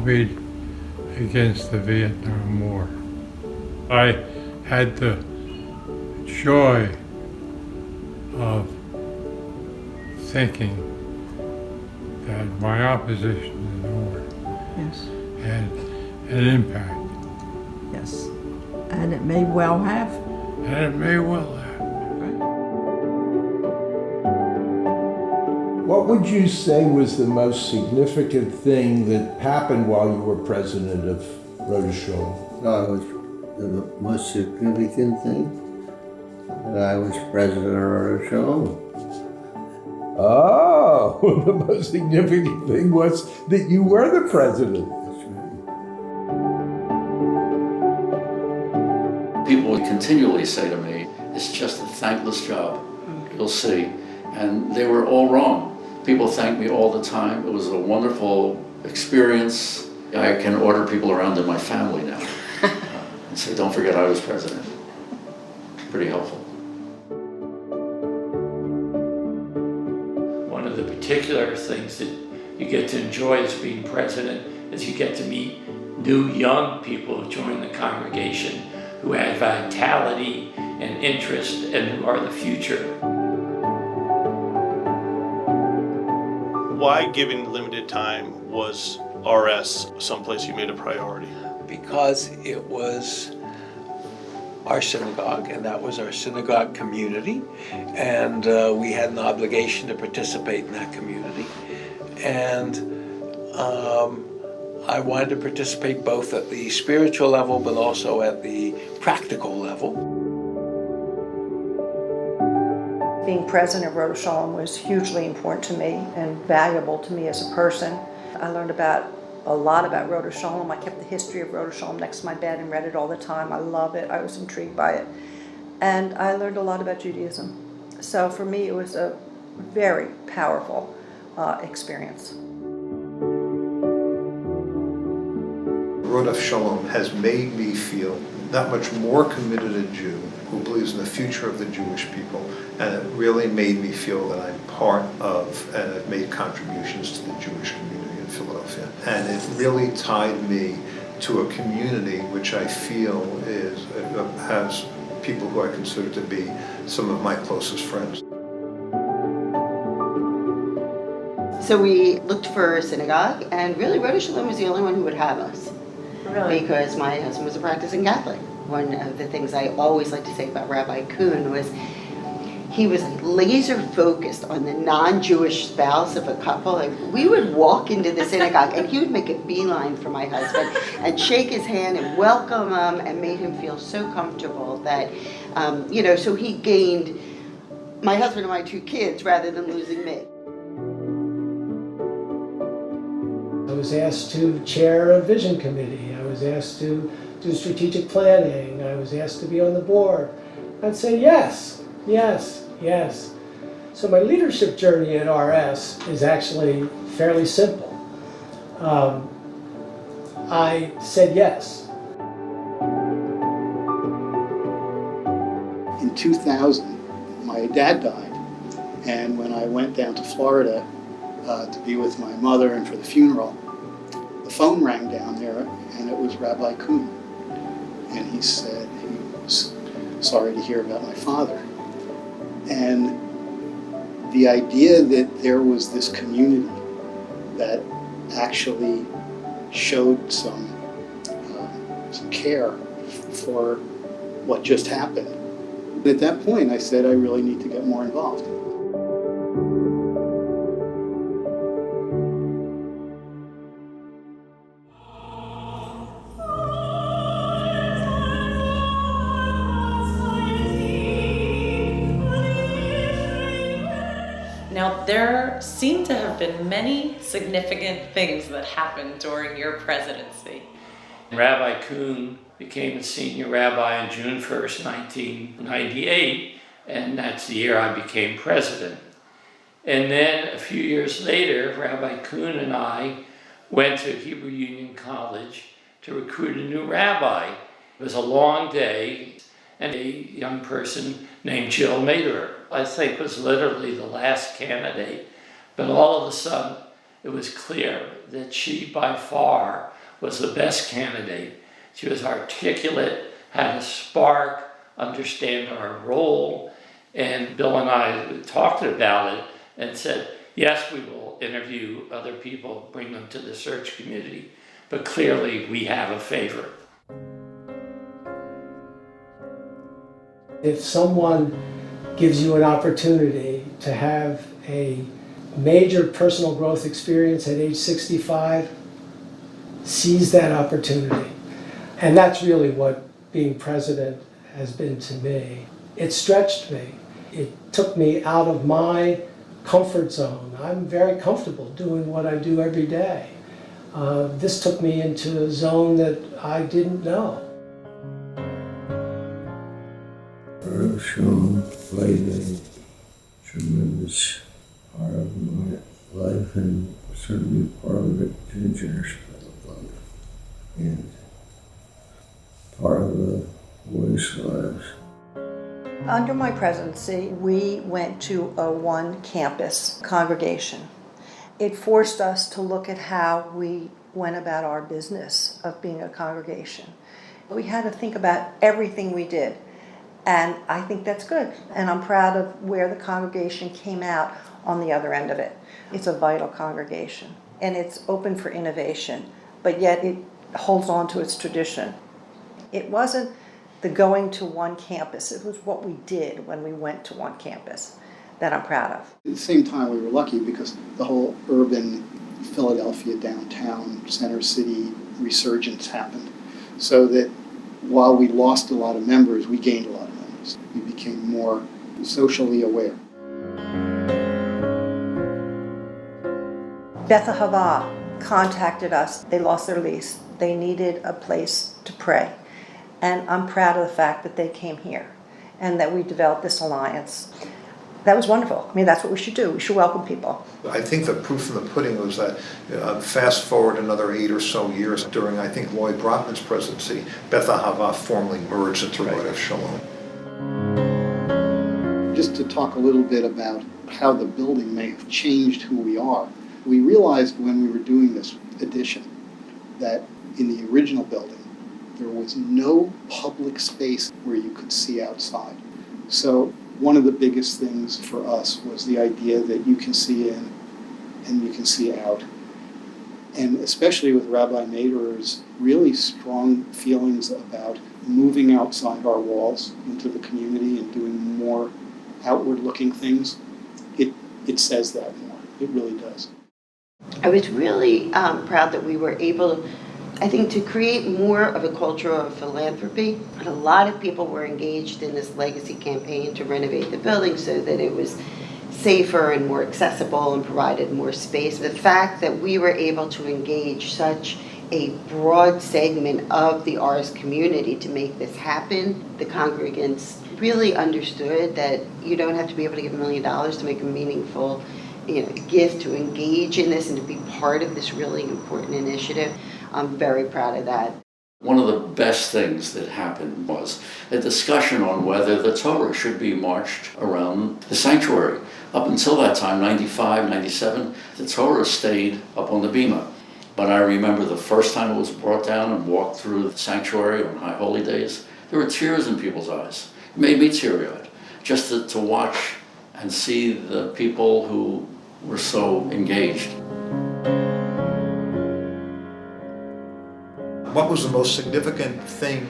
lobbied against the Vietnam War. I had the joy of thinking that my opposition to the war Yes. had an impact. Yes. And it may well have. And it may well have. What would you say was the most significant thing that happened while you were president of Rhodesia? The most significant thing that I was president of Rhodesia. Oh, the most significant thing was that you were the president. That's right. People would continually say to me, it's just a thankless job, you'll see. And they were all wrong. People thank me all the time. It was a wonderful experience. I can order people around in my family now and say, don't forget I was president. Pretty helpful. One of the particular things that you get to enjoy as being president is you get to meet new young people who join the congregation who add vitality and interest and who are the future. Why, given limited time, was RS someplace you made a priority? Because it was our synagogue, and that was our synagogue community, and we had an obligation to participate in that community. And I wanted to participate both at the spiritual level, but also at the practical level. Being president of Rhoda Shalom was hugely important to me and valuable to me as a person. I learned a lot about Rhoda Shalom. I kept the history of Rhoda Shalom next to my bed and read it all the time. I love it. I was intrigued by it. And I learned a lot about Judaism. So for me, it was a very powerful experience. Rhoda Shalom has made me feel that much more committed a Jew who believes in the future of the Jewish people, and it really made me feel that I'm part of and have made contributions to the Jewish community in Philadelphia. And it really tied me to a community which I feel has people who I consider to be some of my closest friends. So we looked for a synagogue, and really Rhoda Shalom was the only one who would have us. Really? Because my husband was a practicing Catholic. One of the things I always like to say about Rabbi Kuhn was he was laser focused on the non-Jewish spouse of a couple. Like, we would walk into the synagogue and he would make a beeline for my husband and shake his hand and welcome him and made him feel so comfortable that, so he gained my husband and my 2 kids rather than losing me. I was asked to chair a vision committee. I was asked to do strategic planning. I was asked to be on the board. I'd say yes, yes, yes. So my leadership journey at RS is actually fairly simple. I said yes. In 2000, my dad died, and when I went down to Florida to be with my mother and for the funeral, the phone rang down there, and it was Rabbi Kuhn. And he said he was sorry to hear about my father. And the idea that there was this community that actually showed some care for what just happened. At that point, I said I really need to get more involved. Now, there seem to have been many significant things that happened during your presidency. Rabbi Kuhn became a senior rabbi on June 1st, 1998, and that's the year I became president. And then a few years later, Rabbi Kuhn and I went to Hebrew Union College to recruit a new rabbi. It was a long day, and a young person named Jill Maderer, I think, was literally the last candidate. But all of a sudden, it was clear that she, by far, was the best candidate. She was articulate, had a spark, understand our role, and Bill and I talked about it and said, yes, we will interview other people, bring them to the search community, but clearly we have a favorite. If someone gives you an opportunity to have a major personal growth experience at age 65, seize that opportunity. And that's really what being president has been to me. It stretched me. It took me out of my comfort zone. I'm very comfortable doing what I do every day. This took me into a zone that I didn't know. Rhoda played a tremendous part of my life, and certainly part of it in Jenner's life, and part of the boys' lives. Under my presidency, we went to a one-campus congregation. It forced us to look at how we went about our business of being a congregation. We had to think about everything we did. And I think that's good. And I'm proud of where the congregation came out on the other end of it. It's a vital congregation, and it's open for innovation, but yet it holds on to its tradition. It wasn't the going to one campus, it was what we did when we went to one campus that I'm proud of. At the same time, we were lucky because the whole urban Philadelphia downtown, center city resurgence happened. So that while we lost a lot of members, we gained a lot of members. We became more socially aware. Beth Hava contacted us. They lost their lease. They needed a place to pray. And I'm proud of the fact that they came here and that we developed this alliance. That was wonderful. I mean, that's what we should do. We should welcome people. I think the proof in the pudding was that fast forward another 8 or so years during, I think, Lloyd Brotman's presidency, Beth Hava formally merged into Rodef Shalom. Just to talk a little bit about how the building may have changed who we are. We realized when we were doing this addition that in the original building, there was no public space where you could see outside. So one of the biggest things for us was the idea that you can see in and you can see out. And especially with Rabbi Mader's really strong feelings about moving outside our walls into the community and doing more outward-looking things, it says that more. It really does. I was really proud that we were able, I think, to create more of a culture of philanthropy. And a lot of people were engaged in this legacy campaign to renovate the building so that it was safer and more accessible and provided more space. The fact that we were able to engage such a broad segment of the Ars community to make this happen, the congregants really understood that you don't have to be able to give $1 million to make a meaningful gift to engage in this and to be part of this really important initiative. I'm very proud of that. One of the best things that happened was a discussion on whether the Torah should be marched around the sanctuary. Up until that time, 95, 97, the Torah stayed up on the bima. But I remember the first time it was brought down and walked through the sanctuary on High Holy Days, there were tears in people's eyes. It made me teary-eyed, just to watch and see the people who were so engaged. What was the most significant thing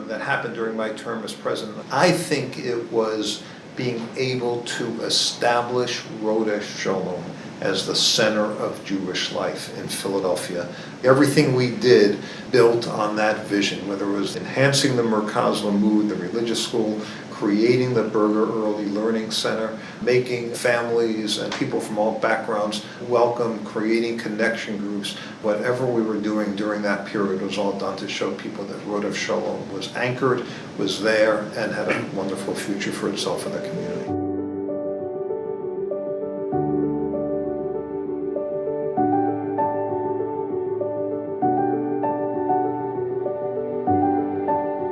that happened during my term as president? I think it was being able to establish Rodef Shalom as the center of Jewish life in Philadelphia. Everything we did built on that vision, whether it was enhancing the Merkaz Limud, the religious school, creating the Berger Early Learning Center, making families and people from all backgrounds welcome, creating connection groups. Whatever we were doing during that period was all done to show people that Rodef Shalom was anchored, was there, and had a wonderful future for itself and the community.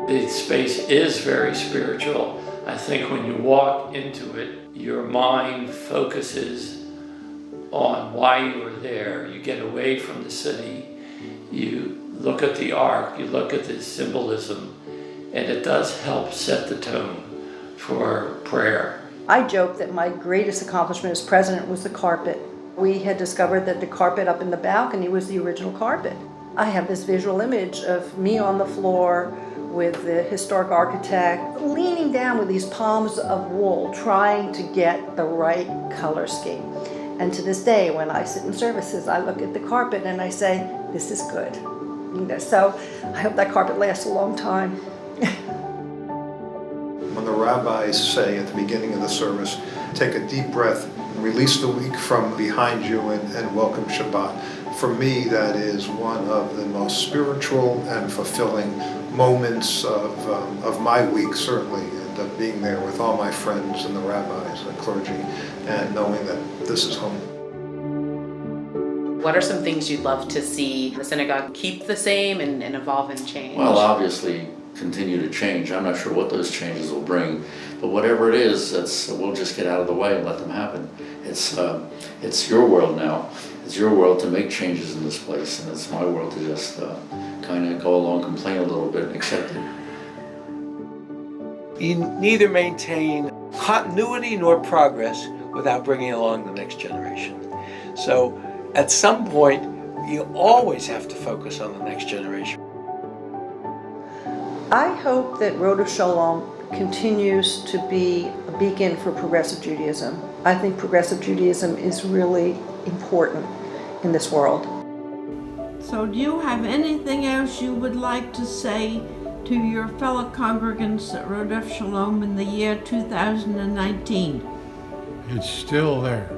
The space is very spiritual. I think when you walk into it, your mind focuses on why you were there. You get away from the city. You look at the ark, you look at the symbolism, and it does help set the tone for prayer. I joke that my greatest accomplishment as president was the carpet. We had discovered that the carpet up in the balcony was the original carpet. I have this visual image of me on the floor with the historic architect leaning down with these palms of wool trying to get the right color scheme. And to this day, when I sit in services, I look at the carpet and I say, this is good. So I hope that carpet lasts a long time. When the rabbis say at the beginning of the service, take a deep breath, release the week from behind you and welcome Shabbat. For me, that is one of the most spiritual and fulfilling moments of my week, certainly, and of being there with all my friends and the rabbis and clergy and knowing that this is home. What are some things you'd love to see the synagogue keep the same and evolve and change? Well, obviously, continue to change. I'm not sure what those changes will bring, but whatever it is, we'll just get out of the way and let them happen. It's your world now. It's your world to make changes in this place, and it's my world to just kind of go along, complain a little bit, and accept it. You neither maintain continuity nor progress without bringing along the next generation. So at some point, you always have to focus on the next generation. I hope that Road of Shalom continues to be a beacon for progressive Judaism. I think progressive Judaism is really important in this world. So do you have anything else you would like to say to your fellow congregants at Road of Shalom in the year 2019? It's still there.